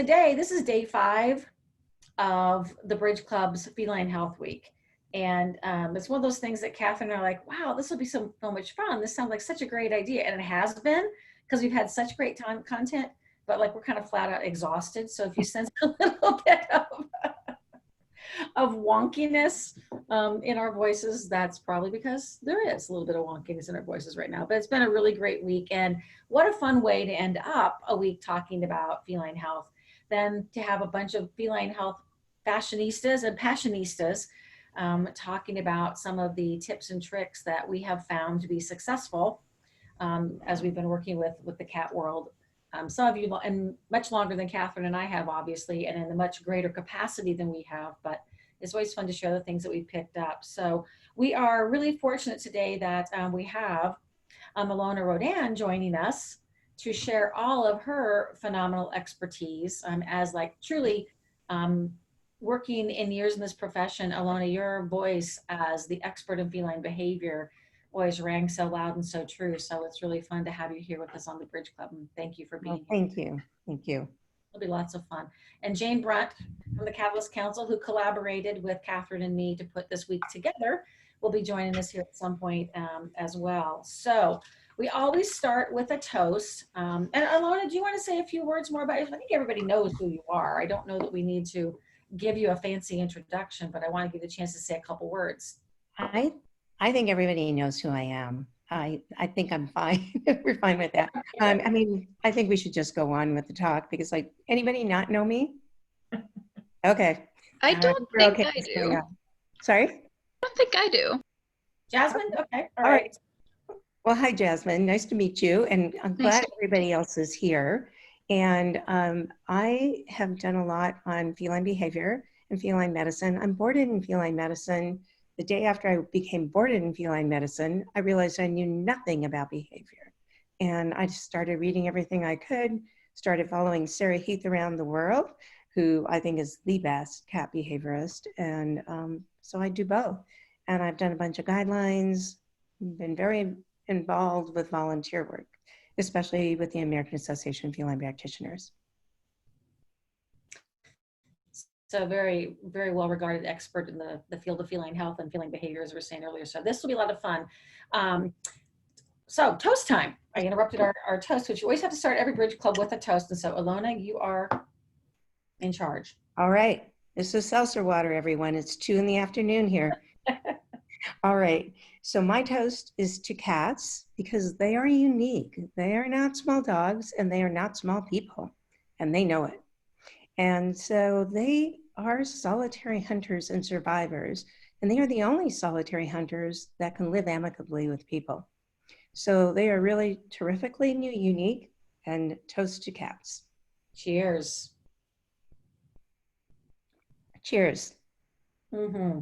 today, this is day 5 of the Bridge Club's Feline Health Week. And it's one of those things that Catherine and I are like, wow, this will be so much fun. This sounds like such a great idea. And it has been, because we've had such great content, but like we're kind of flat out exhausted. So if you sense a little bit of wonkiness in our voices, that's probably because there is a little bit of wonkiness in our voices right now. But it's been a really great week. And what a fun way to end up a week talking about feline health than to have a bunch of feline health fashionistas and passionistas talking about some of the tips and tricks that we have found to be successful as we've been working with the cat world. Some of you, and much longer than Catherine and I have, obviously, and in a much greater capacity than we have, but it's always fun to share the things that we've picked up. So we are really fortunate today that we have Ilona Rodan joining us to share all of her phenomenal expertise as like truly working in years in this profession. Ilona, your voice as the expert in feline behavior always rang so loud and so true. So it's really fun to have you here with us on the Bridge Club. And thank you for being here. Thank you. Thank you. It'll be lots of fun. And Jane Brunt from the Catalyst Council, who collaborated with Catherine and me to put this week together, will be joining us here at some point as well. So we always start with a toast. And Ilona, do you want to say a few words more about it? I think everybody knows who you are. I don't know that we need to give you a fancy introduction, but I want to give you the chance to say a couple words. I think everybody knows who I am. I think I'm fine. We're fine with that. I mean, I think we should just go on with the talk because, like, anybody not know me? Okay. I don't think I do. Sorry? I don't think I do. Jasmine? Okay. All right. Well, hi, Jasmine. Nice to meet you. And I'm glad everybody else is here. And I have done a lot on feline behavior and feline medicine. I'm boarded in feline medicine. The day after I became boarded in feline medicine, I realized I knew nothing about behavior. And I just started reading everything I could, started following Sarah Heath around the world, who I think is the best cat behaviorist. And so I do both. And I've done a bunch of guidelines, been very involved with volunteer work, especially with the American Association of Feline Practitioners. So very, very well-regarded expert in the field of feline health and feline behavior, as we were saying earlier. So this will be a lot of fun. So toast time. I interrupted our toast, which you always have to start every Bridge Club with a toast. And so Ilona, you are in charge. All right. This is seltzer water, everyone. It's 2 in the afternoon here. All right. So my toast is to cats because they are unique. They are not small dogs and they are not small people, and they know it. And so they are solitary hunters and survivors, and they are the only solitary hunters that can live amicably with people. So they are really terrifically unique, and toast to cats. Cheers. Cheers. Mm-hmm.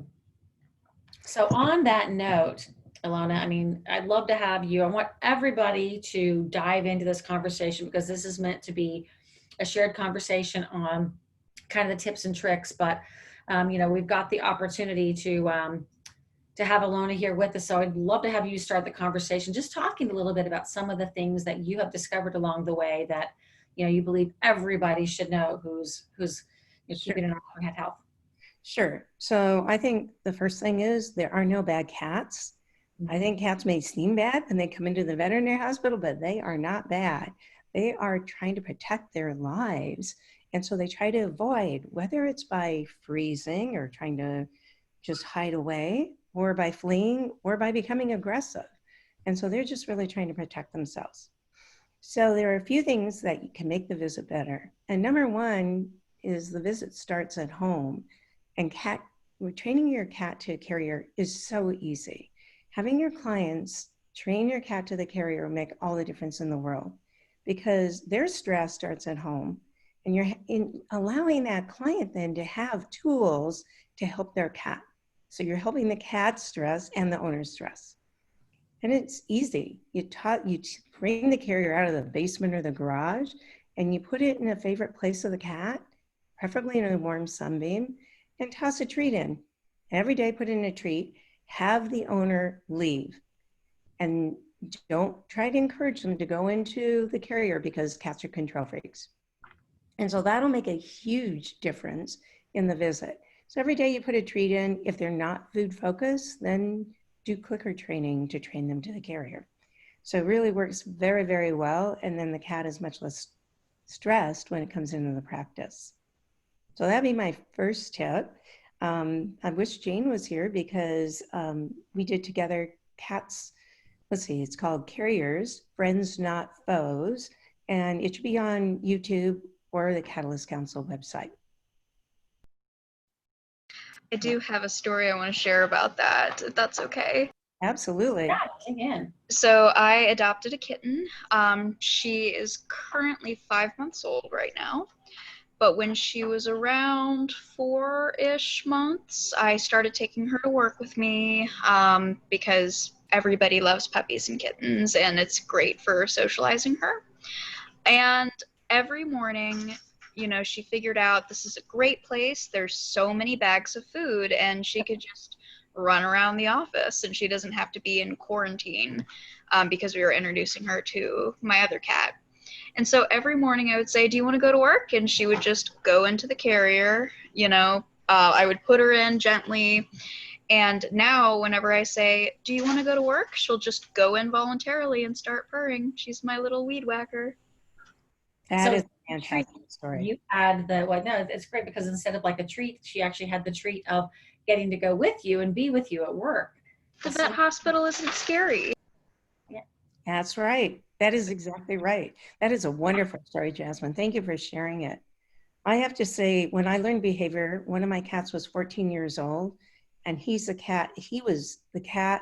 So on that note, Ilona, I mean, I'd love to have you. I want everybody to dive into this conversation because this is meant to be a shared conversation on kind of the tips and tricks, but you know, we've got the opportunity to have Ilona here with us. So I'd love to have you start the conversation, just talking a little bit about some of the things that you have discovered along the way that, you know, you believe everybody should know who's keeping an eye on cat health. Sure. So I think the first thing is there are no bad cats. I think cats may seem bad when they come into the veterinary hospital, but they are not bad. They are trying to protect their lives. And so they try to avoid, whether it's by freezing or trying to just hide away, or by fleeing, or by becoming aggressive. And so they're just really trying to protect themselves. So there are a few things that can make the visit better. And number one is the visit starts at home. And training your cat to a carrier is so easy. Having your clients train your cat to the carrier will make all the difference in the world, because their stress starts at home, and you're allowing that client then to have tools to help their cat. So you're helping the cat's stress and the owner's stress. And it's easy. You bring the carrier out of the basement or the garage, and you put it in a favorite place of the cat, preferably in a warm sunbeam, and toss a treat in. Every day put in a treat, have the owner leave. And don't try to encourage them to go into the carrier because cats are control freaks. And so that'll make a huge difference in the visit. So every day you put a treat in, if they're not food focused, then do clicker training to train them to the carrier. So it really works very, very well. And then the cat is much less stressed when it comes into the practice. So that'd be my first tip. I wish Jane was here because we did together cats. Let's see, it's called Carriers, Friends Not Foes. And it should be on YouTube or the Catalyst Council website. I do have a story I want to share about that, if that's okay. Absolutely. Yeah, dig in. So I adopted a kitten. She is currently 5 months old right now. But when she was around 4-ish months, I started taking her to work with me because everybody loves puppies and kittens, and it's great for socializing her. And every morning, she figured out this is a great place. There's so many bags of food, and she could just run around the office, and she doesn't have to be in quarantine because we were introducing her to my other cat. And so every morning I would say, do you want to go to work? And she would just go into the carrier, I would put her in gently. And now whenever I say, do you want to go to work? She'll just go in voluntarily and start purring. She's my little weed whacker. That So is a fantastic story. you had no, it's great because instead of like a treat, she actually had the treat of getting to go with you and be with you at work. The vet hospital isn't scary. Yeah. That's right. That is exactly right. That is a wonderful story, Jasmine. Thank you for sharing it. I have to say, when I learned behavior, one of my cats was 14 years old, and he was the cat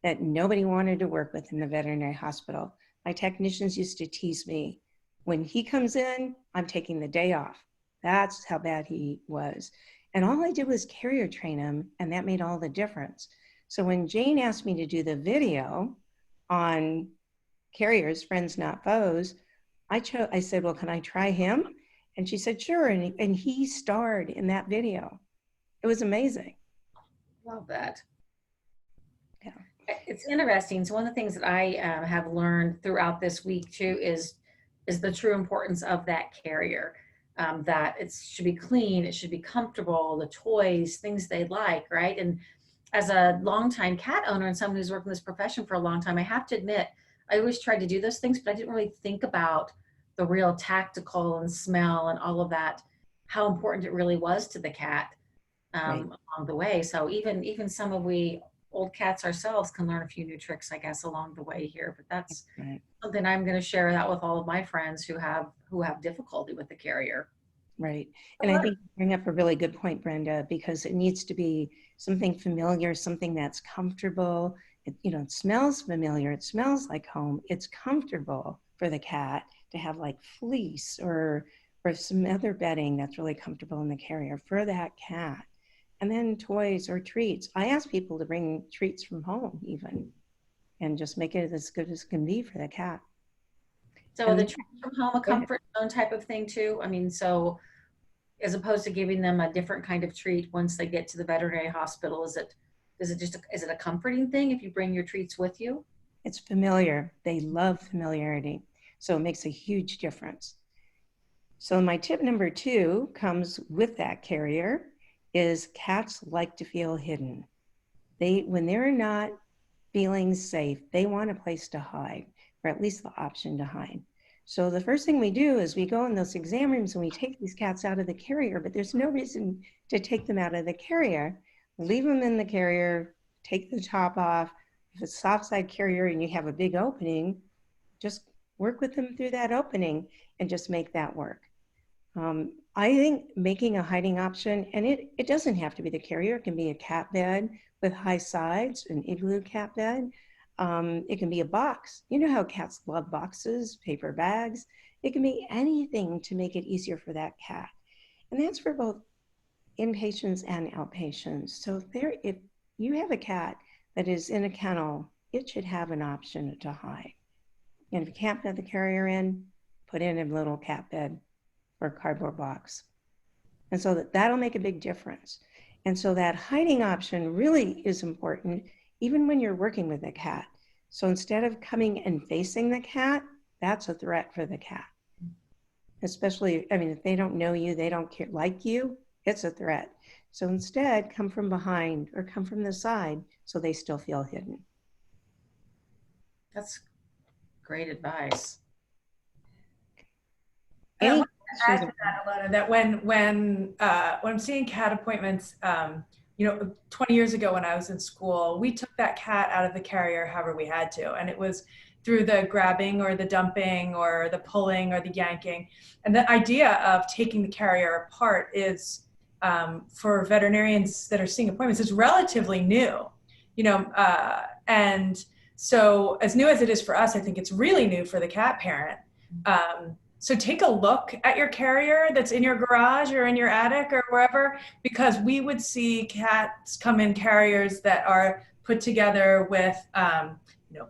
that nobody wanted to work with in the veterinary hospital. My technicians used to tease me, when he comes in, I'm taking the day off. That's how bad he was. And all I did was carrier train him, and that made all the difference. So when Jane asked me to do the video on Carriers, Friends Not Foes, I said, well, can I try him? And she said, sure. And he starred in that video. It was amazing. Love that. Yeah. It's interesting. So one of the things that I have learned throughout this week too is the true importance of that carrier. That it should be clean, it should be comfortable, the toys, things they like, right? And as a longtime cat owner and someone who's worked in this profession for a long time, I have to admit, I always tried to do those things, but I didn't really think about the real tactical and smell and all of that, how important it really was to the cat Right. along the way. So even some of we old cats ourselves can learn a few new tricks, I guess, along the way here. But that's Right. something I'm going to share that with all of my friends who have difficulty with the carrier. Right. And I think you bring up a really good point, Brenda, because it needs to be something familiar, something that's comfortable. It smells familiar. It smells like home. It's comfortable for the cat to have like fleece or some other bedding that's really comfortable in the carrier for that cat. And then toys or treats. I ask people to bring treats from home even and just make it as good as can be for the cat. So the treat from home, a comfort zone type of thing too. I mean, so as opposed to giving them a different kind of treat once they get to the veterinary hospital, is it a comforting thing if you bring your treats with you? It's familiar. They love familiarity. So it makes a huge difference. So my tip number 2 comes with that carrier is cats like to feel hidden. When they're not feeling safe, they want a place to hide, or at least the option to hide. So the first thing we do is we go in those exam rooms and we take these cats out of the carrier, but there's no reason to take them out of the carrier. Leave them in the carrier, take the top off. If it's soft side carrier and you have a big opening, just work with them through that opening and just make that work. I think making a hiding option, and it doesn't have to be the carrier, it can be a cat bed with high sides, an igloo cat bed. It can be a box. You know how cats love boxes, paper bags. It can be anything to make it easier for that cat. And that's for both inpatients and outpatients. So if you have a cat that is in a kennel, it should have an option to hide. And if you can't put the carrier in, put in a little cat bed or a cardboard box. And so that'll make a big difference. And so that hiding option really is important, even when you're working with a cat. So instead of coming and facing the cat, that's a threat for the cat. especially, I mean, if they don't know you, they don't care, like you, it's a threat. So instead, come from behind or come from the side so they still feel hidden. That's great advice. And I Any want to add questions? to that, Alona, that when I'm seeing cat appointments, 20 years ago when I was in school, we took that cat out of the carrier however we had to, and it was through the grabbing or the dumping or the pulling or the yanking. And the idea of taking the carrier apart is, for veterinarians that are seeing appointments, is relatively new, and so as new as it is for us, I think it's really new for the cat parent. So take a look at your carrier that's in your garage or in your attic or wherever, because we would see cats come in carriers that are put together with,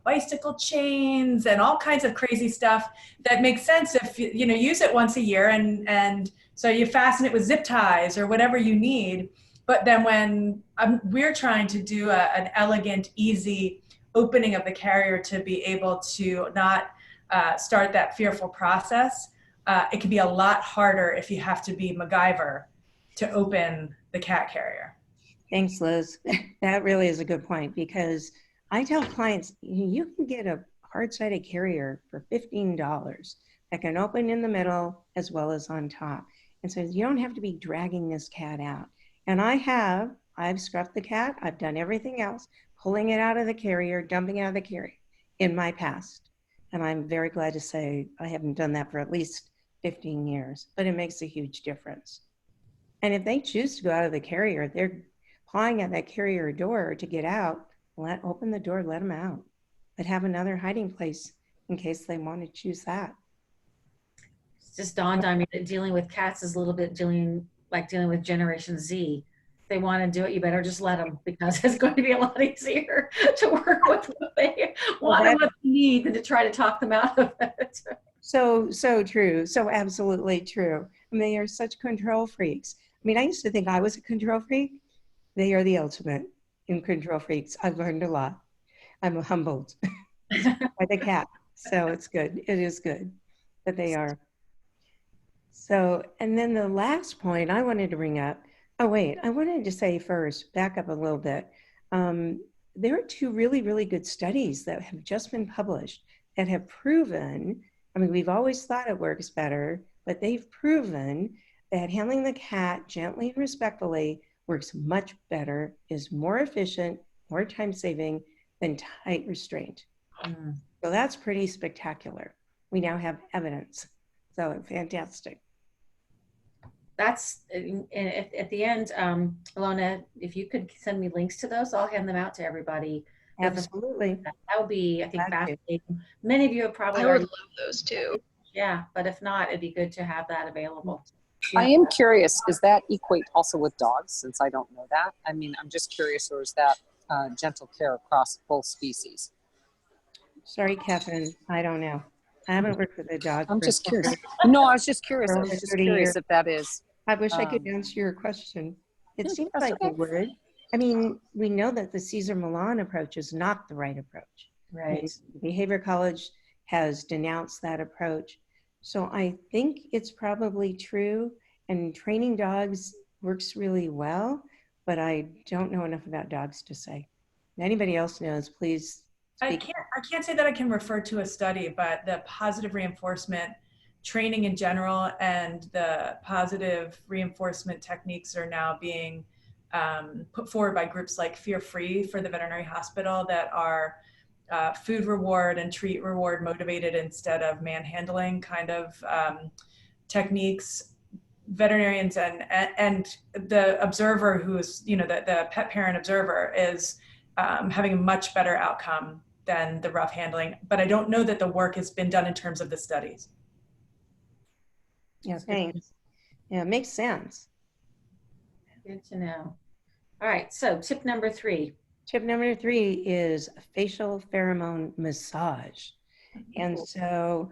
bicycle chains and all kinds of crazy stuff that makes sense if you use it once a year, and so you fasten it with zip ties or whatever you need. But then when we're trying to do an elegant, easy opening of the carrier to be able to not start that fearful process, it can be a lot harder if you have to be MacGyver to open the cat carrier. Thanks, Liz. That really is a good point, because I tell clients, you can get a hard-sided carrier for $15 that can open in the middle as well as on top. And so you don't have to be dragging this cat out. And I've scruffed the cat. I've done everything else, pulling it out of the carrier, dumping it out of the carrier in my past. And I'm very glad to say I haven't done that for at least 15 years, but it makes a huge difference. And if they choose to go out of the carrier, they're pawing at that carrier door to get out. Open the door, let them out, but have another hiding place in case they want to choose that. It's just dawned on me that dealing with cats is a little bit dealing with Generation Z. If they want to do it, you better just let them, because it's going to be a lot easier to work with what they want and what they need than to try to talk them out of it. So true. So absolutely true. I mean, they are such control freaks. I mean, I used to think I was a control freak. They are the ultimate in control freaks. I've learned a lot. I'm humbled by the cat. So it's good. It is good that they are. So, and then the last point I wanted to bring up, I wanted to say first, back up a little bit. There are two really, really good studies that have just been published that have proven, I mean, we've always thought it works better, but they've proven that handling the cat gently and respectfully works much better, is more efficient, more time-saving than tight restraint. So that's pretty spectacular. We now have evidence. So fantastic. That's at the end, Alona, if you could send me links to those, I'll hand them out to everybody. Absolutely. That would be, I think, fascinating. Many of you have probably I would already, love those too. yeah, but if not, it'd be good to have that available. I am curious, does that equate also with dogs, since I don't know that? I mean, I'm just curious, or is that gentle care across both species? Sorry, Catherine, I don't know. I haven't worked with a dog. I'm just curious. No, I was just curious. I over was just 30 curious years. if that is. I wish I could answer your question. It seems that's like okay. it would. I mean, we know that the Cesar Millan approach is not the right approach. Right. Behavior College has denounced that approach. So I think it's probably true, and training dogs works really well, but I don't know enough about dogs to say. If anybody else knows, please speak. I can't say that I can refer to a study, but the positive reinforcement training in general and the positive reinforcement techniques are now being put forward by groups like Fear Free for the veterinary hospital, that are food reward and treat reward motivated instead of manhandling kind of techniques. Veterinarians and the observer, who is, the pet parent observer, is having a much better outcome than the rough handling. But I don't know that the work has been done in terms of the studies. Yeah, thanks. Yeah, it makes sense. Good to know. All right, so tip number 3. Tip number 3 is facial pheromone massage. And so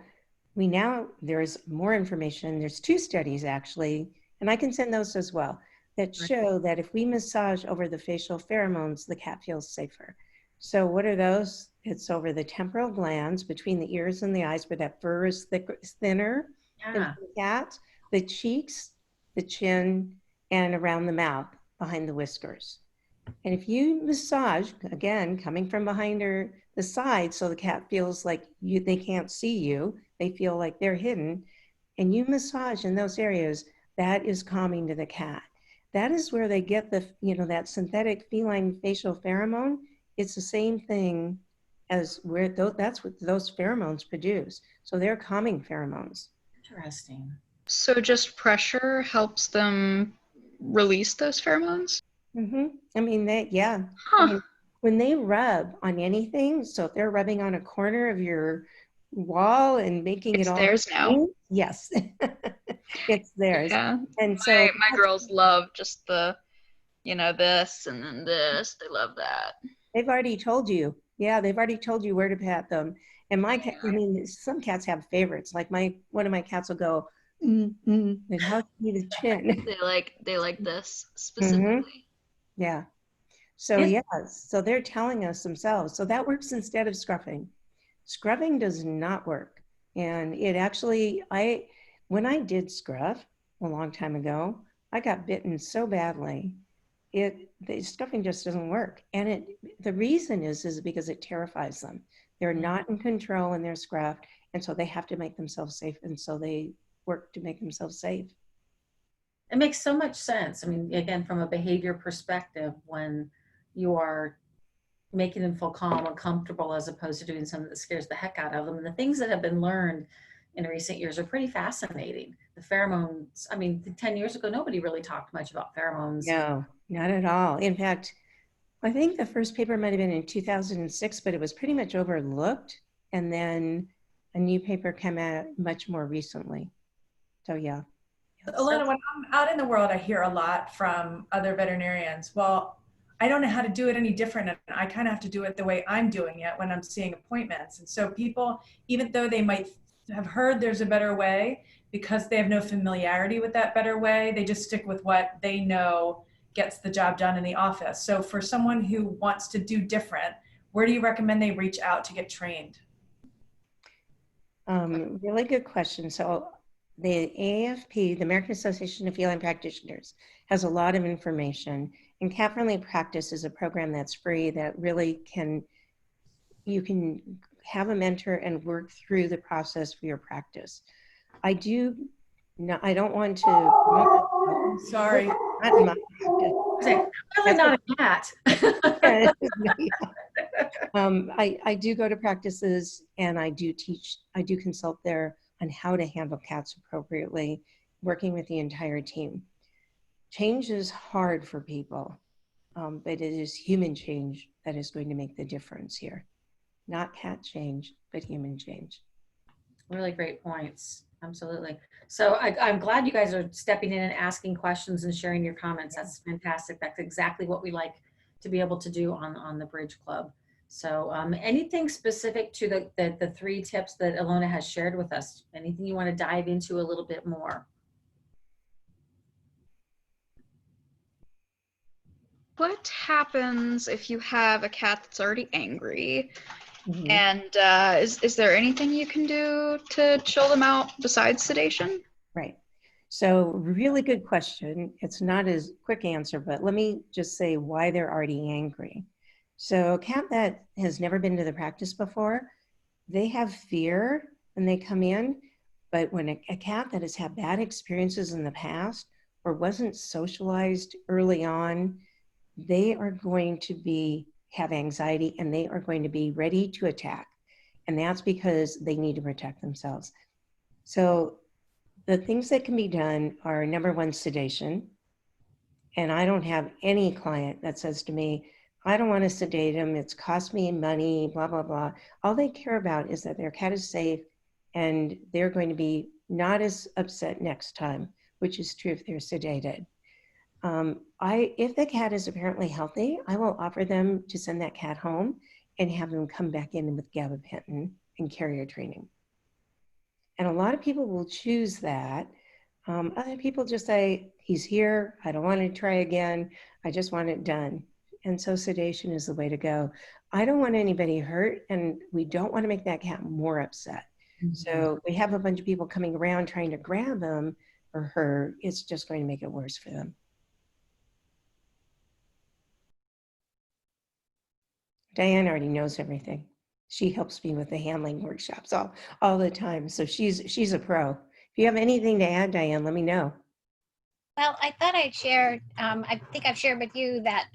there's more information. There's 2 studies actually, and I can send those as well, that show that if we massage over the facial pheromones, the cat feels safer. So what are those? It's over the temporal glands between the ears and the eyes, but that fur is thinner. And Yeah. for the cats, the cheeks, the chin, and around the mouth, behind the whiskers. And if you massage, again, coming from behind the side, so the cat feels like they can't see you, they feel like they're hidden, and you massage in those areas, that is calming to the cat. That is where they get that synthetic feline facial pheromone. It's the same thing as where that's what those pheromones produce. So they're calming pheromones. Interesting. So just pressure helps them release those pheromones? I mean, I Huh. mean, when they rub on anything, so if they're rubbing on a corner of your wall and making It's it all theirs now. green, yes, it's theirs. Yeah. And so My girls love just the, this and then this. They love that. they've already told you. Yeah, they've already told you where to pat them. And my cat, I mean, some cats have favorites. Like one of my cats will go, and hug me the chin. They like this Mhm. specifically. Yeah. So It- yeah, so they're telling us themselves. So that works instead of scruffing. Scrubbing does not work. And it actually, when I did scruff a long time ago, I got bitten so badly. The scruffing just doesn't work. And the reason is because it terrifies them. They're not in control in their scruff. And so they have to make themselves safe. And so they work to make themselves safe. It makes so much sense. I mean, again, from a behavior perspective, when you are making them feel calm and comfortable as opposed to doing something that scares the heck out of them. And the things that have been learned in recent years are pretty fascinating. The pheromones, I mean, 10 years ago, nobody really talked much about pheromones. No, not at all. In fact, I think the first paper might have been in 2006, but it was pretty much overlooked. And then a new paper came out much more recently. So yeah. Alana, when I'm out in the world, I hear a lot from other veterinarians. Well, I don't know how to do it any different. And I kind of have to do it the way I'm doing it when I'm seeing appointments. And so people, even though they might have heard there's a better way, because they have no familiarity with that better way, they just stick with what they know gets the job done in the office. So for someone who wants to do different, where do you recommend they reach out to get trained? Really good question. So the AFP, the American Association of Feline Practitioners, has a lot of information. And Cat Friendly Practice is a program that's free that really you can have a mentor and work through the process for your practice. I don't want to. Sorry. Not in my practice. Really not a cat. I do go to practices and I do consult there on how to handle cats appropriately, working with the entire team. Change is hard for people, but it is human change that is going to make the difference here. Not cat change, but human change. Really great points. Absolutely. So I'm glad you guys are stepping in and asking questions and sharing your comments. That's fantastic. That's exactly what we like to be able to do on the Bridge Club. So anything specific to the 3 tips that Ilona has shared with us? Anything you want to dive into a little bit more? What happens if you have a cat that's already angry? Mm-hmm. And is there anything you can do to chill them out besides sedation? Right. So really good question. It's not as quick answer, but let me just say why they're already angry. So a cat that has never been to the practice before, they have fear when they come in. But when a cat that has had bad experiences in the past or wasn't socialized early on, they are going to have anxiety and they are going to be ready to attack. And that's because they need to protect themselves. So the things that can be done are number 1, sedation. And I don't have any client that says to me, I don't want to sedate them. It's cost me money, blah, blah, blah. All they care about is that their cat is safe and they're going to be not as upset next time, which is true if they're sedated. If the cat is apparently healthy, I will offer them to send that cat home and have them come back in with gabapentin and carrier training. And a lot of people will choose that. Other people just say, he's here, I don't want to try again, I just want it done. And so sedation is the way to go. I don't want anybody hurt, and we don't want to make that cat more upset. So we have a bunch of people coming around trying to grab him or her. It's just going to make it worse for them. Diane already knows everything. She helps me with the handling workshops all the time. So she's a pro. If you have anything to add, Diane, let me know. Well, I thought I'd share, I think I've shared with you that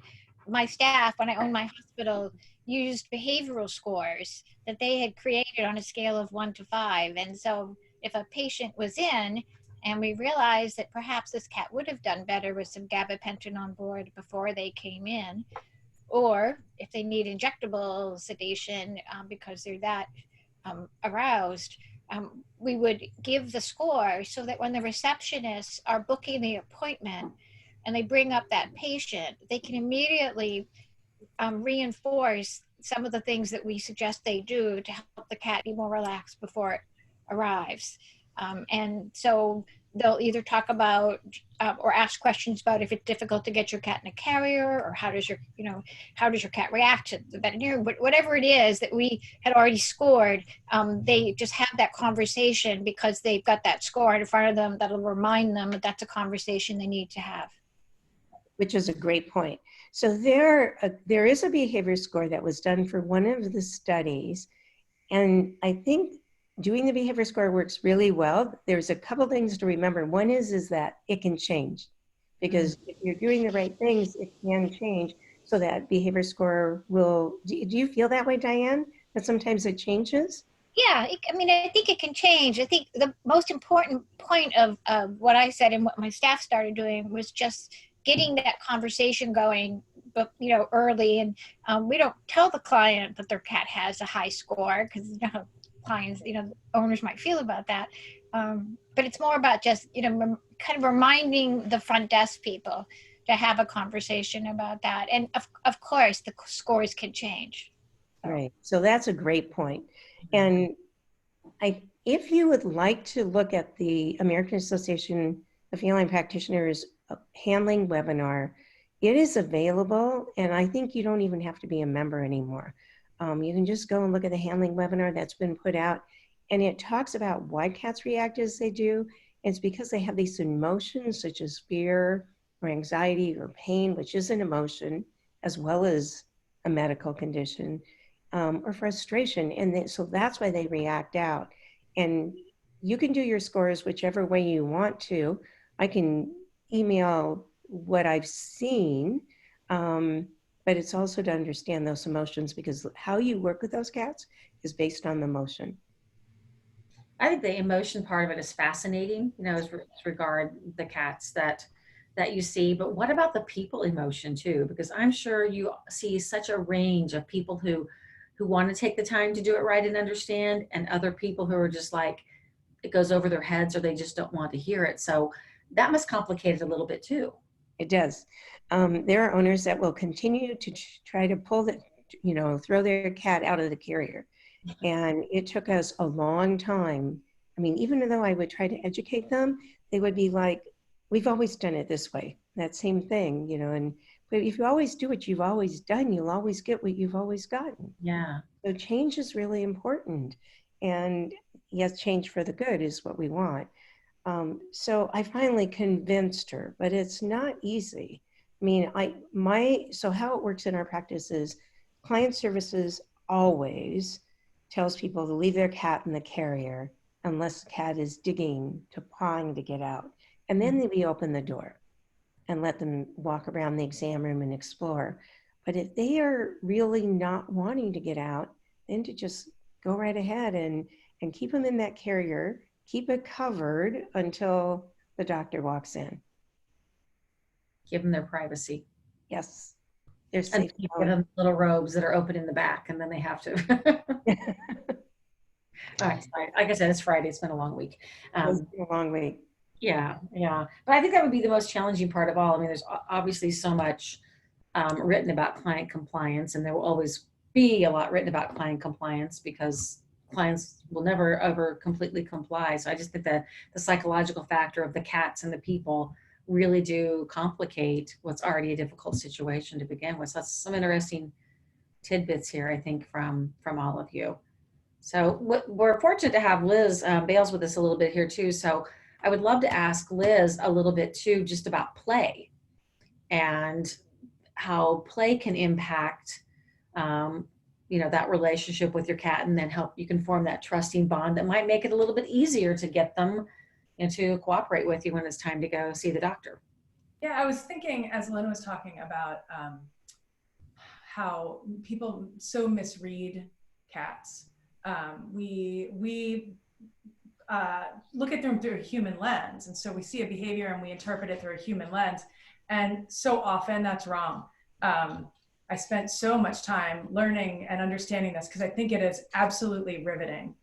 my staff, when I owned my hospital, used behavioral scores that they had created on a scale of 1 to 5. And so if a patient was in and we realized that perhaps this cat would have done better with some gabapentin on board before they came in, or if they need injectable sedation because they're that aroused, we would give the score so that when the receptionists are booking the appointment and they bring up that patient, they can immediately reinforce some of the things that we suggest they do to help the cat be more relaxed before it arrives. And so they'll either talk about or ask questions about if it's difficult to get your cat in a carrier, or how does your, how does your cat react to the veterinarian, but whatever it is that we had already scored, they just have that conversation because they've got that score in front of them that'll remind them that that's a conversation they need to have. Which is a great point. So there is a behavior score that was done for one of the studies. And I think doing the behavior score works really well. There's a couple things to remember. One is that it can change, because if you're doing the right things, it can change. So that behavior score will, do you feel that way, Diane? That sometimes it changes? Yeah, I think it can change. I think the most important point of what I said and what my staff started doing was just getting that conversation going, but early. And we don't tell the client that their cat has a high score, because clients, owners might feel about that. But it's more about just kind of reminding the front desk people to have a conversation about that. And of course, the scores can change. Right. So that's a great point. And if you would like to look at the American Association of Feline Practitioners handling webinar, it is available, and I think you don't even have to be a member anymore. You can just go and look at the handling webinar that's been put out, and it talks about why cats react as they do. It's because they have these emotions such as fear or anxiety or pain, which is an emotion as well as a medical condition, or frustration. And so that's why they react out. And you can do your scores whichever way you want to. I can email what I've seen, but it's also to understand those emotions, because how you work with those cats is based on the emotion. I think the emotion part of it is fascinating, as regard the cats that you see. But what about the people emotion too? Because I'm sure you see such a range of people who want to take the time to do it right and understand, and other people who are just like, it goes over their heads, or they just don't want to hear it. So that must complicate it a little bit too. It does. There are owners that will continue to try to pull throw their cat out of the carrier. And it took us a long time. I mean, even though I would try to educate them, they would be like, we've always done it this way. That same thing, but if you always do what you've always done, you'll always get what you've always gotten. Yeah. So change is really important. And yes, change for the good is what we want. So I finally convinced her, but it's not easy. I mean, so how it works in our practice is client services always tells people to leave their cat in the carrier unless the cat is digging to pawing to get out. And then we open the door and let them walk around the exam room and explore. But if they are really not wanting to get out, then to just go right ahead and keep them in that carrier, keep it covered until the doctor walks in. Give them their privacy. Yes. They're And safe. you give them little robes that are open in the back, and then they have to. All right, sorry. Like I said, it's Friday. It's been a long week. It's been a long week. Yeah. But I think that would be the most challenging part of all. I mean, there's obviously so much written about client compliance, and there will always be a lot written about client compliance because clients will never ever completely comply. So I just think that the psychological factor of the cats and the people really do complicate what's already a difficult situation to begin with. So that's some interesting tidbits here, I think, from all of you. So we're fortunate to have Liz Bales with us a little bit here too. So I would love to ask Liz a little bit too, just about play and how play can impact, um, that relationship with your cat, and then help you can form that trusting bond that might make it a little bit easier to get them to cooperate with you when it's time to go see the doctor. Yeah, I was thinking as Lynn was talking about how people so misread cats. We look at them through a human lens, and so we see a behavior and we interpret it through a human lens, and so often that's wrong. I spent so much time learning and understanding this because I think it is absolutely riveting.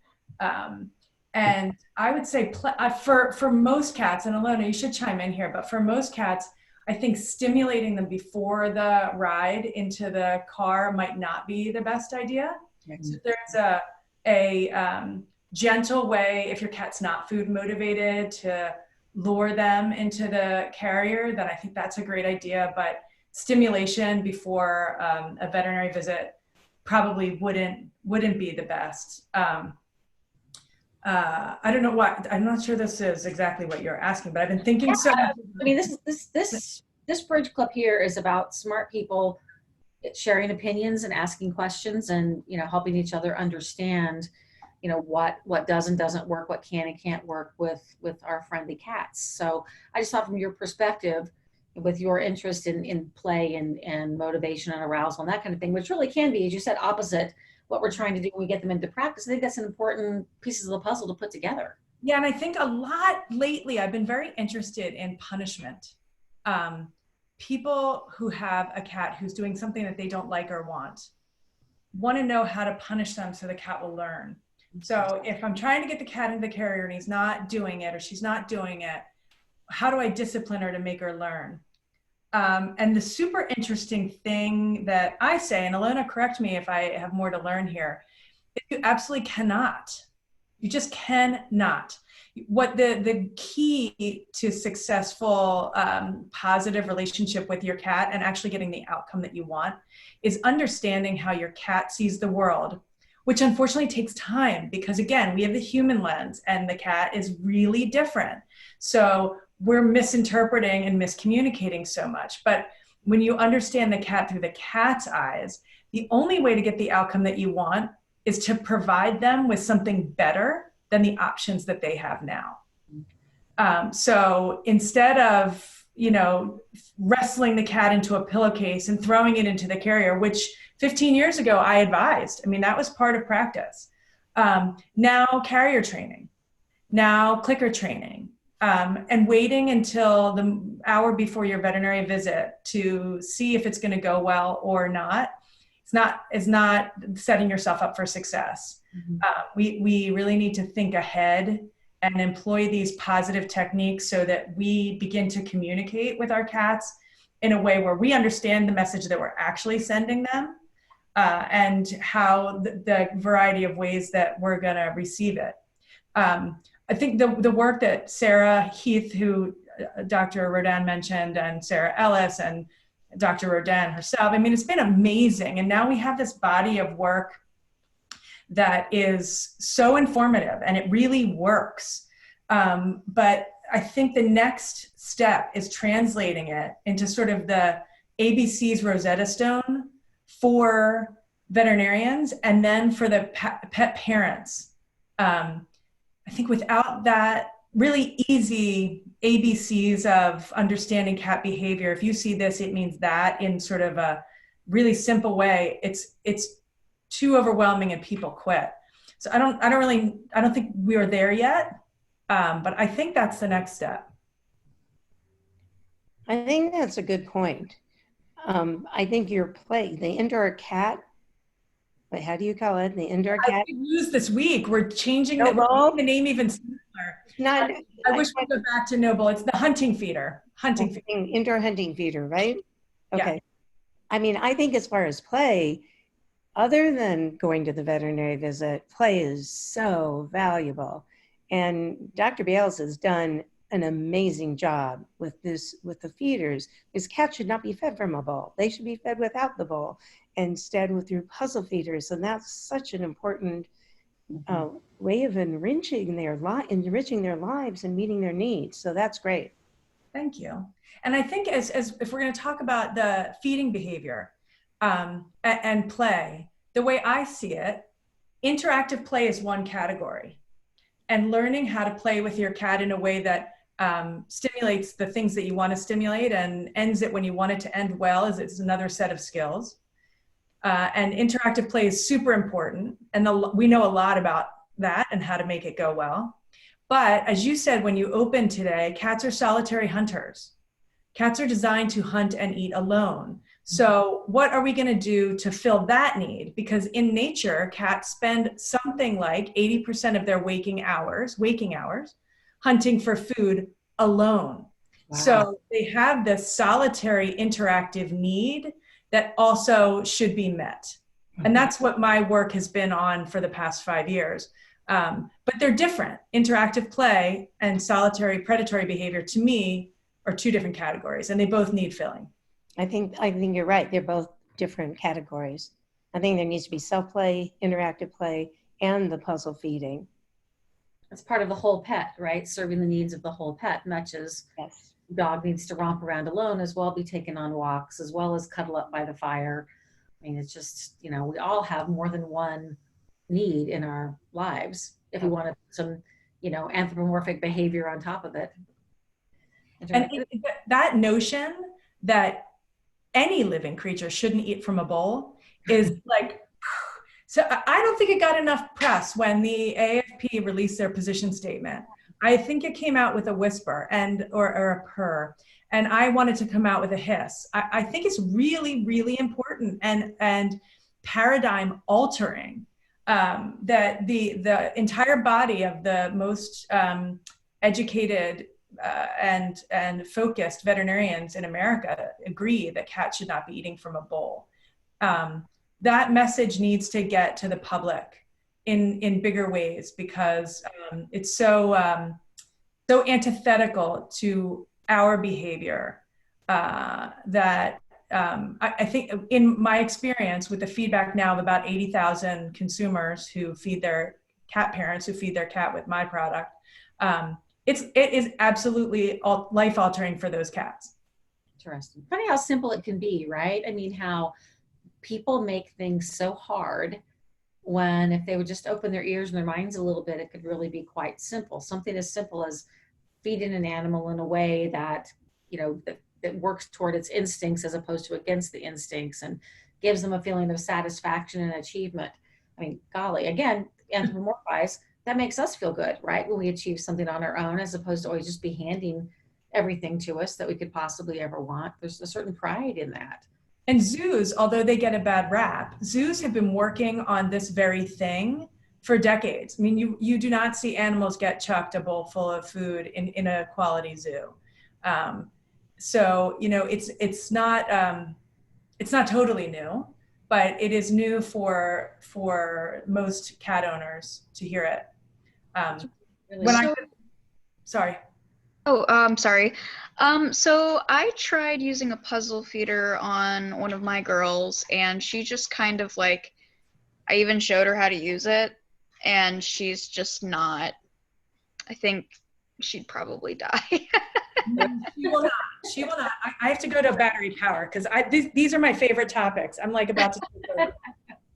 And I would say for most cats, and Alona, you should chime in here, but for most cats, I think stimulating them before the ride into the car might not be the best idea. So there's a gentle way, if your cat's not food motivated, to lure them into the carrier, then I think that's a great idea. But stimulation before a veterinary visit probably wouldn't be the best. I don't know what, I'm not sure this is exactly what you're asking, but I've been thinking so much. I mean, this bridge club here is about smart people sharing opinions and asking questions, and helping each other understand what does and doesn't work, what can and can't work with our friendly cats. So I just thought, from your perspective, with your interest in play and motivation and arousal and that kind of thing, which really can be, as you said, opposite what we're trying to do when we get them into practice. I think that's an important pieces of the puzzle to put together. Yeah, and I think a lot lately, I've been very interested in punishment. People who have a cat who's doing something that they don't like or want to know how to punish them so the cat will learn. So if I'm trying to get the cat into the carrier and he's not doing it or she's not doing it, how do I discipline her to make her learn? And the super interesting thing that I say, and Alona, correct me if I have more to learn here, is you absolutely cannot. You just cannot. What the key to successful, positive relationship with your cat and actually getting the outcome that you want is understanding how your cat sees the world, which unfortunately takes time because, again, we have the human lens and the cat is really different. So we're misinterpreting and miscommunicating so much. But when you understand the cat through the cat's eyes, the only way to get the outcome that you want is to provide them with something better than the options that they have now. So instead of, wrestling the cat into a pillowcase and throwing it into the carrier, which 15 years ago I advised, I mean, that was part of practice. Now carrier training, now clicker training, and waiting until the hour before your veterinary visit to see if it's going to go well or not. It's not setting yourself up for success. We really need to think ahead and employ these positive techniques so that we begin to communicate with our cats in a way where we understand the message that we're actually sending them, and how the variety of ways that we're going to receive it. I think the work that Sarah Heath, who Dr. Rodin mentioned, and Sarah Ellis and Dr. Rodin herself, I mean, it's been amazing. And now we have this body of work that is so informative and it really works. But I think the next step is translating it into sort of the ABC's Rosetta Stone for veterinarians and then for the pet parents. I think without that really easy ABCs of understanding cat behavior, if you see this, it means that, in sort of a really simple way, it's too overwhelming and people quit. So I don't think we are there yet, but I think that's the next step. I think that's a good point. I think your play, the indoor cat, but how do you call it? The indoor cat? I used this week. We're changing Noble? the name even simpler. Not, I wish we'd go back to Noble. It's the hunting feeder. Indoor hunting feeder, right? Okay. Yeah. I mean, I think as far as play, other than going to the veterinary visit, play is so valuable. And Dr. Bales has done an amazing job with this, with the feeders, because cats should not be fed from a bowl. They should be fed without the bowl, instead with through puzzle feeders. And that's such an important way of enriching their lives and meeting their needs. So that's great. Thank you. And I think as if we're going to talk about the feeding behavior and play, the way I see it, interactive play is one category. And learning how to play with your cat in a way that stimulates the things that you want to stimulate and ends it when you want it to end well is another set of skills. And interactive play is super important. And we know a lot about that and how to make it go well. But as you said, when you opened today, cats are solitary hunters. Cats are designed to hunt and eat alone. So what are we going to do to fill that need? Because in nature, cats spend something like 80% of their waking hours, hunting for food alone. Wow. So they have this solitary interactive need that also should be met. And that's what my work has been on for the past 5 years. But they're different. Interactive play and solitary predatory behavior, to me, are two different categories, and they both need filling. I think you're right. They're both different categories. I think there needs to be self-play, interactive play, and the puzzle feeding. That's part of the whole pet, right? Serving the needs of the whole pet, much as yes. Dog needs to romp around alone, as well be taken on walks, as well as cuddle up by the fire. I mean, it's just, we all have more than one need in our lives if we want to put some, anthropomorphic behavior on top of it. And that notion that any living creature shouldn't eat from a bowl is like, so I don't think it got enough press when the AFP released their position statement. I think it came out with a whisper or a purr, and I wanted to come out with a hiss. I think it's really, really important and paradigm altering that the entire body of the most educated and focused veterinarians in America agree that cats should not be eating from a bowl. That message needs to get to the public in bigger ways because it's so antithetical to our behavior that I think in my experience with the feedback now of about 80,000 consumers who feed their cat parents who feed their cat with my product, it is absolutely life altering for those cats. Interesting. Funny how simple it can be, right? I mean, how people make things so hard when if they would just open their ears and their minds a little bit, it could really be quite simple. Something as simple as feeding an animal in a way that, that works toward its instincts as opposed to against the instincts and gives them a feeling of satisfaction and achievement. I mean, golly, again, anthropomorphize, that makes us feel good, right? When we achieve something on our own, as opposed to always just be handing everything to us that we could possibly ever want. There's a certain pride in that. And zoos, although they get a bad rap, zoos have been working on this very thing for decades. I mean, you do not see animals get chucked a bowl full of food in a quality zoo. So, it's not totally new, but it is new for most cat owners to hear it. Sorry. Oh, sorry. So I tried using a puzzle feeder on one of my girls, and she just kind of I even showed her how to use it, and she's just not. I think she'd probably die. She will not. She will not. I have to go to battery power because these are my favorite topics. I'm about to take over.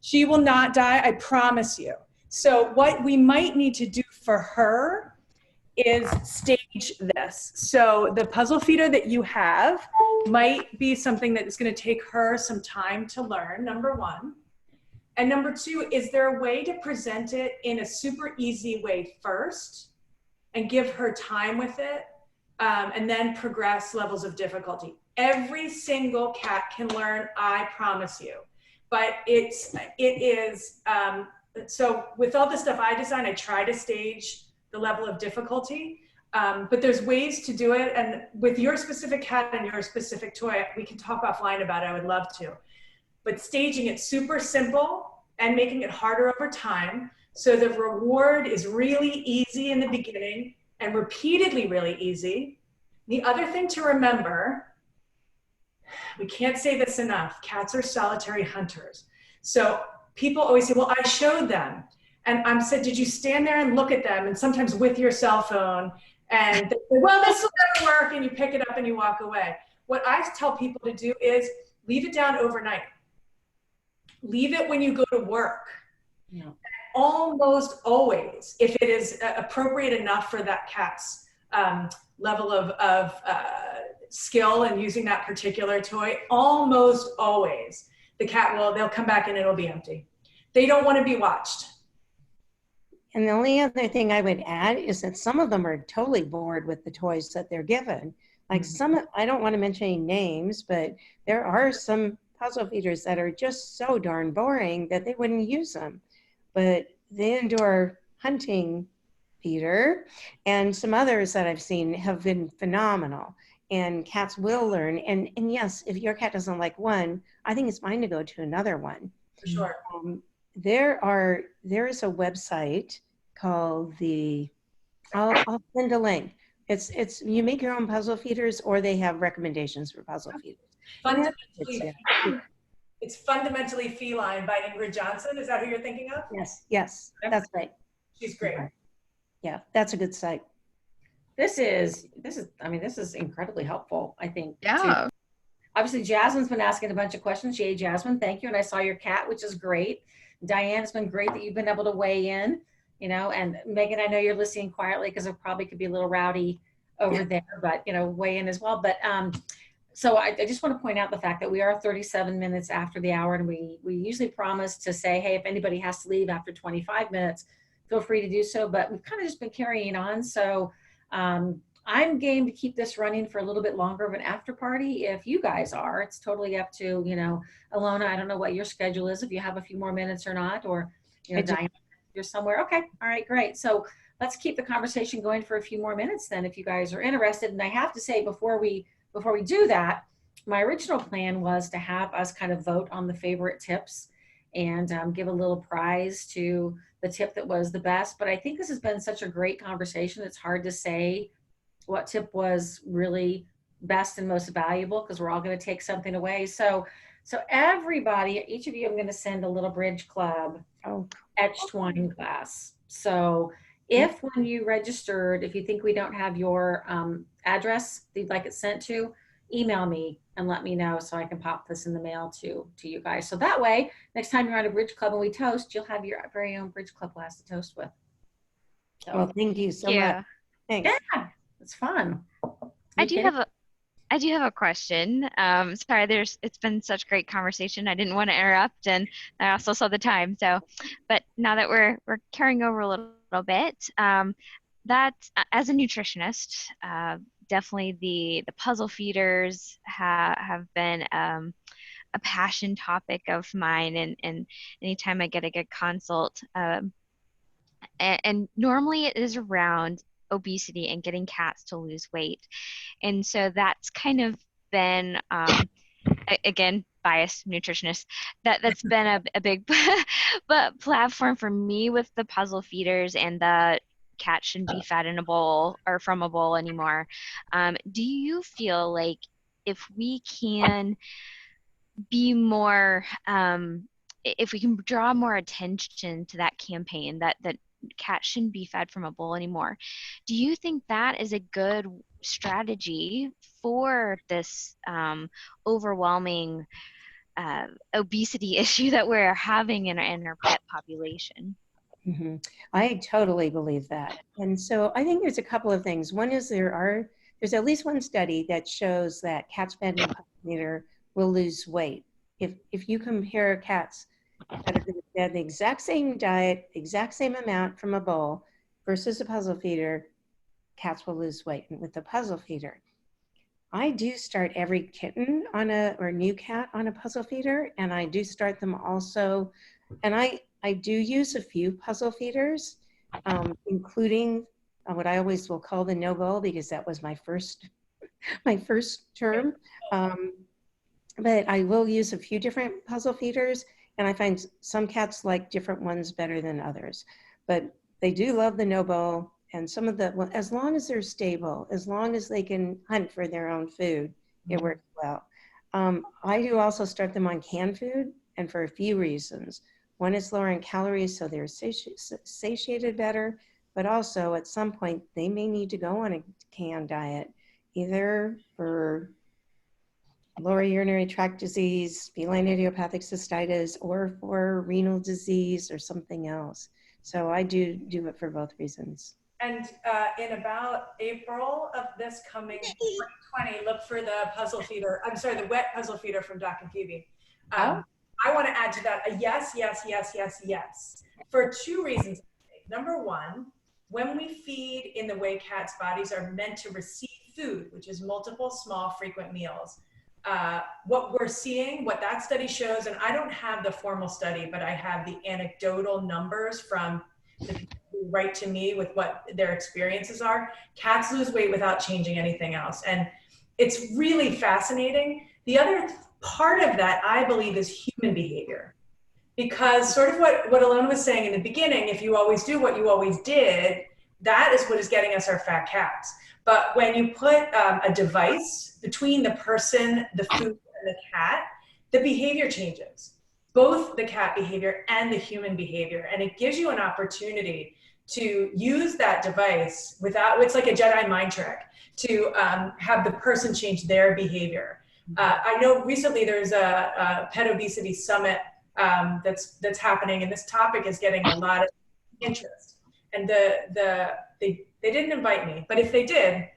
She will not die, I promise you. So what we might need to do for her is stage this. So the puzzle feeder that you have might be something that is going to take her some time to learn, number one. And number two, is there a way to present it in a super easy way first and give her time with it and then progress levels of difficulty? Every single cat can learn, I promise you. But it is, so with all the stuff I design, I try to stage the level of difficulty, but there's ways to do it. And with your specific cat and your specific toy, we can talk offline about it, I would love to. But staging it super simple and making it harder over time. So the reward is really easy in the beginning and repeatedly really easy. The other thing to remember, we can't say this enough, cats are solitary hunters. So people always say, well, I showed them. And I'm said, did you stand there and look at them? And sometimes with your cell phone, and they say, well, this will never work, and you pick it up and you walk away. What I tell people to do is leave it down overnight. Leave it when you go to work. Yeah. Almost always, if it is appropriate enough for that cat's level of skill in using that particular toy, almost always the cat they'll come back and it'll be empty. They don't want to be watched. And the only other thing I would add is that some of them are totally bored with the toys that they're given. Like I don't want to mention any names, but there are some puzzle feeders that are just so darn boring that they wouldn't use them. But the indoor hunting feeder and some others that I've seen have been phenomenal. And cats will learn. And yes, if your cat doesn't like one, I think it's fine to go to another one. For sure. There is a website called I'll send a link. It's you make your own puzzle feeders, or they have recommendations for puzzle feeders. It's Fundamentally Feline by Ingrid Johnson. Is that who you're thinking of? Yes, that's right. She's great. Yeah, that's a good site. This is incredibly helpful, I think. Yeah. Too. Obviously, Jasmine's been asking a bunch of questions. Yay, Jasmine, thank you. And I saw your cat, which is great. Diane, it's been great that you've been able to weigh in, and Megan, I know you're listening quietly because it probably could be a little rowdy over there, but, weigh in as well. But so I just want to point out the fact that we are 37 minutes after the hour, and we usually promise to say, hey, if anybody has to leave after 25 minutes, feel free to do so. But we've kind of just been carrying on. So I'm game to keep this running for a little bit longer of an after party. If you guys are, it's totally up to, Alona, I don't know what your schedule is, if you have a few more minutes or not, or, Diane, you're somewhere. Okay. All right, great. So let's keep the conversation going for a few more minutes then, if you guys are interested. And I have to say, before we do that, my original plan was to have us kind of vote on the favorite tips and give a little prize to the tip that was the best. But I think this has been such a great conversation. It's hard to say what tip was really best and most valuable, because we're all going to take something away. So everybody, each of you, I'm going to send a little Bridge Club etched twine class. So if when you registered, if you think we don't have your address that you'd like it sent to, email me and let me know so I can pop this in the mail to you guys. So that way, next time you're at a Bridge Club and we toast, you'll have your very own Bridge Club glass to toast with. So, well, thank you so much. Thanks. Yeah, it's fun. I do have a question. Sorry, it's been such great conversation. I didn't want to interrupt, and I also saw the time. So, but now that we're carrying over a little bit, that as a nutritionist, definitely the puzzle feeders have been a passion topic of mine, and anytime I get a good consult, and normally it is around obesity and getting cats to lose weight. And so that's kind of been, again, biased nutritionist, that's been a big but platform for me with the puzzle feeders and the cat shouldn't be fed in a bowl or from a bowl anymore. Do you feel like if we can be more, if we can draw more attention to that campaign, that cats shouldn't be fed from a bowl anymore, do you think that is a good strategy for this overwhelming obesity issue that we're having in our pet population? Mm-hmm. I totally believe that. And so I think there's a couple of things. One is there's at least one study that shows that cats fed in a puzzle feeder will lose weight. If you compare cats that have been fed the exact same diet, exact same amount from a bowl versus a puzzle feeder, cats will lose weight with the puzzle feeder. I do start every kitten or new cat on a puzzle feeder, and I do start them also, and I do use a few puzzle feeders, including what I always will call the no bowl, because that was my first term. But I will use a few different puzzle feeders, and I find some cats like different ones better than others. But they do love the no bowl, and some of the, as long as they're stable, as long as they can hunt for their own food, it works well. I do also start them on canned food, and for a few reasons. One is lowering calories so they're satiated better, but also at some point they may need to go on a canned diet, either for lower urinary tract disease, feline idiopathic cystitis, or for renal disease or something else. So I do it for both reasons. And in about April of this coming 2020, look for the puzzle feeder. I'm sorry, the wet puzzle feeder from Doc and Phoebe. I want to add to that a yes, yes, yes, yes, yes, for two reasons. Number one, when we feed in the way cats' bodies are meant to receive food, which is multiple small frequent meals, what we're seeing, what that study shows, and I don't have the formal study, but I have the anecdotal numbers from the people who write to me with what their experiences are. Cats lose weight without changing anything else. And it's really fascinating. The other part of that, I believe, is human behavior. Because sort of what Alona was saying in the beginning, if you always do what you always did, that is what is getting us our fat cats. But when you put a device between the person, the food, and the cat, the behavior changes, both the cat behavior and the human behavior. And it gives you an opportunity to use that device without, it's like a Jedi mind trick, to have the person change their behavior. I know recently there's a pet obesity summit that's happening, and this topic is getting a lot of interest. And they didn't invite me, but if they did,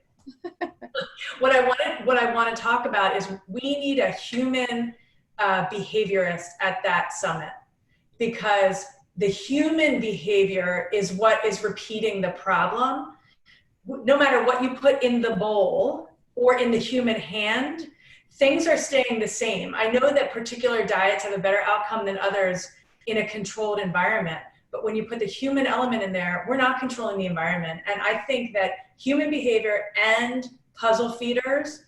what I want to talk about is we need a human behaviorist at that summit, because the human behavior is what is repeating the problem. No matter what you put in the bowl or in the human hand, things are staying the same. I know that particular diets have a better outcome than others in a controlled environment, but when you put the human element in there, we're not controlling the environment. And I think that human behavior and puzzle feeders,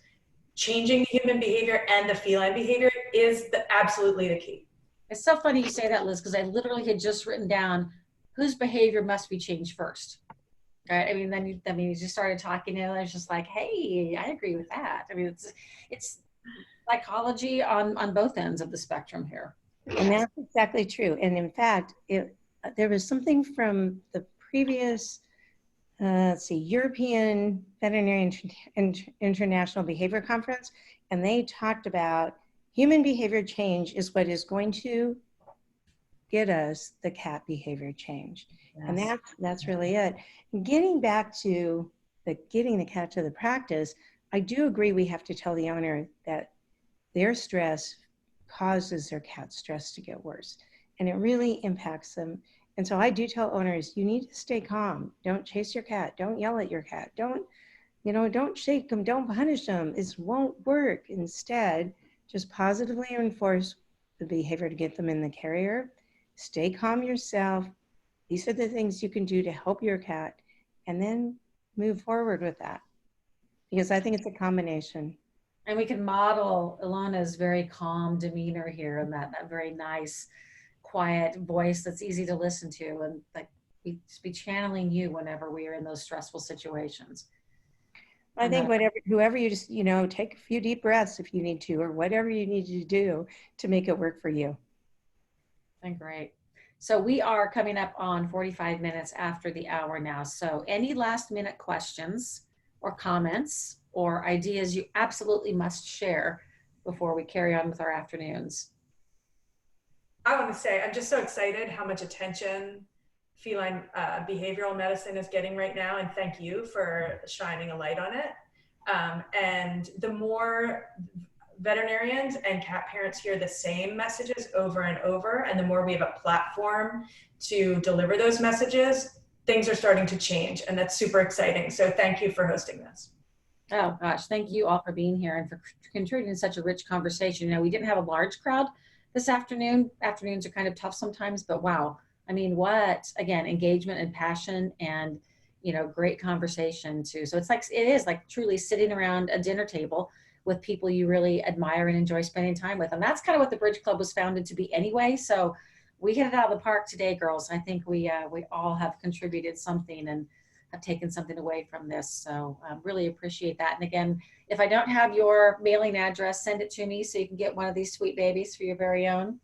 changing the human behavior and the feline behavior is absolutely the key. It's so funny you say that, Liz, because I literally had just written down whose behavior must be changed first. Right? I mean, then you just started talking, and I was just like, hey, I agree with that. I mean, it's psychology on both ends of the spectrum here. And that's exactly true. And in fact, there was something from the previous, European Veterinary International Behavior Conference, and they talked about human behavior change is what is going to get us the cat behavior change. Yes. And that's really it. Getting back to getting the cat to the practice, I do agree we have to tell the owner that their stress causes their cat's stress to get worse, and it really impacts them. And so I do tell owners, you need to stay calm. Don't chase your cat. Don't yell at your cat. Don't shake them. Don't punish them. It won't work. Instead, just positively reinforce the behavior to get them in the carrier. Stay calm yourself. These are the things you can do to help your cat, and then move forward with that. Because I think it's a combination. And we can model Ilona's very calm demeanor here, and that very nice, quiet voice that's easy to listen to, and like we just be channeling you whenever we are in those stressful situations. I think whoever you just, take a few deep breaths if you need to, or whatever you need to do to make it work for you. And great. So we are coming up on 45 minutes after the hour now. So any last minute questions or comments or ideas you absolutely must share before we carry on with our afternoons? I want to say, I'm just so excited how much attention feline behavioral medicine is getting right now, and thank you for shining a light on it. And the more veterinarians and cat parents hear the same messages over and over, and the more we have a platform to deliver those messages, things are starting to change, and that's super exciting. So thank you for hosting this. Oh gosh, thank you all for being here and for contributing to such a rich conversation. We didn't have a large crowd this afternoon. Afternoons are kind of tough sometimes, but wow. I mean, again, engagement and passion and, great conversation too. So it is like truly sitting around a dinner table with people you really admire and enjoy spending time with. And that's kind of what the Bridge Club was founded to be anyway. So we hit it out of the park today, girls. I think we all have contributed something and have taken something away from this. So really appreciate that. And again, if I don't have your mailing address, send it to me so you can get one of these sweet babies for your very own.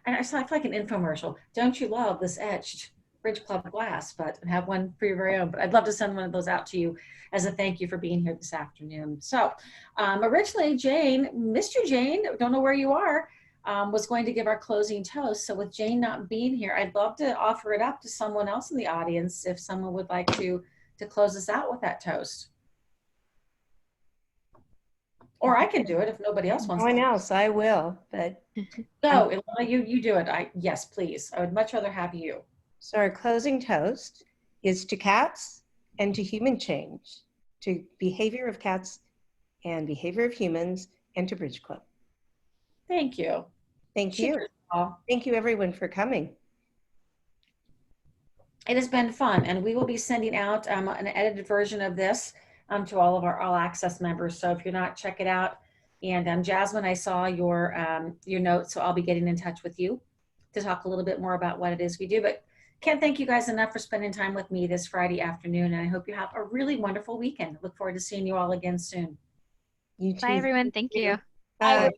And I feel like an infomercial. Don't you love this etched Bridge Club glass? But have one for your very own. But I'd love to send one of those out to you as a thank you for being here this afternoon. So originally, Jane, Mr. Jane, don't know where you are, was going to give our closing toast. So with Jane not being here, I'd love to offer it up to someone else in the audience if someone would like to close us out with that toast. Or I can do it if nobody else wants No one to. else, I will, but. No, Ilona, you do it. Yes, please. I would much rather have you. So our closing toast is to cats and to human change, to behavior of cats and behavior of humans, and to Bridge Club. Thank you. Thank you. Cheers, all. Thank you everyone for coming. It has been fun, and we will be sending out an edited version of this to all of our All Access members. So if you're not, check it out. And Jasmine, I saw your notes, so I'll be getting in touch with you to talk a little bit more about what it is we do. But can't thank you guys enough for spending time with me this Friday afternoon, and I hope you have a really wonderful weekend. Look forward to seeing you all again soon. You too. Bye, everyone. Thank you. Bye.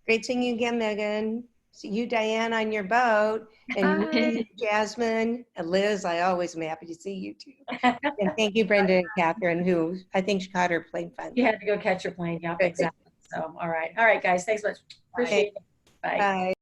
Great seeing you again, Megan. See you, Diane, on your boat. And you, Jasmine, and Liz, I always am happy to see you too. And thank you, Brenda and Catherine, who I think she caught her plane finally. You had to go catch your plane. Yep, exactly. So, all right, guys. Thanks much. Appreciate it. Bye. Bye.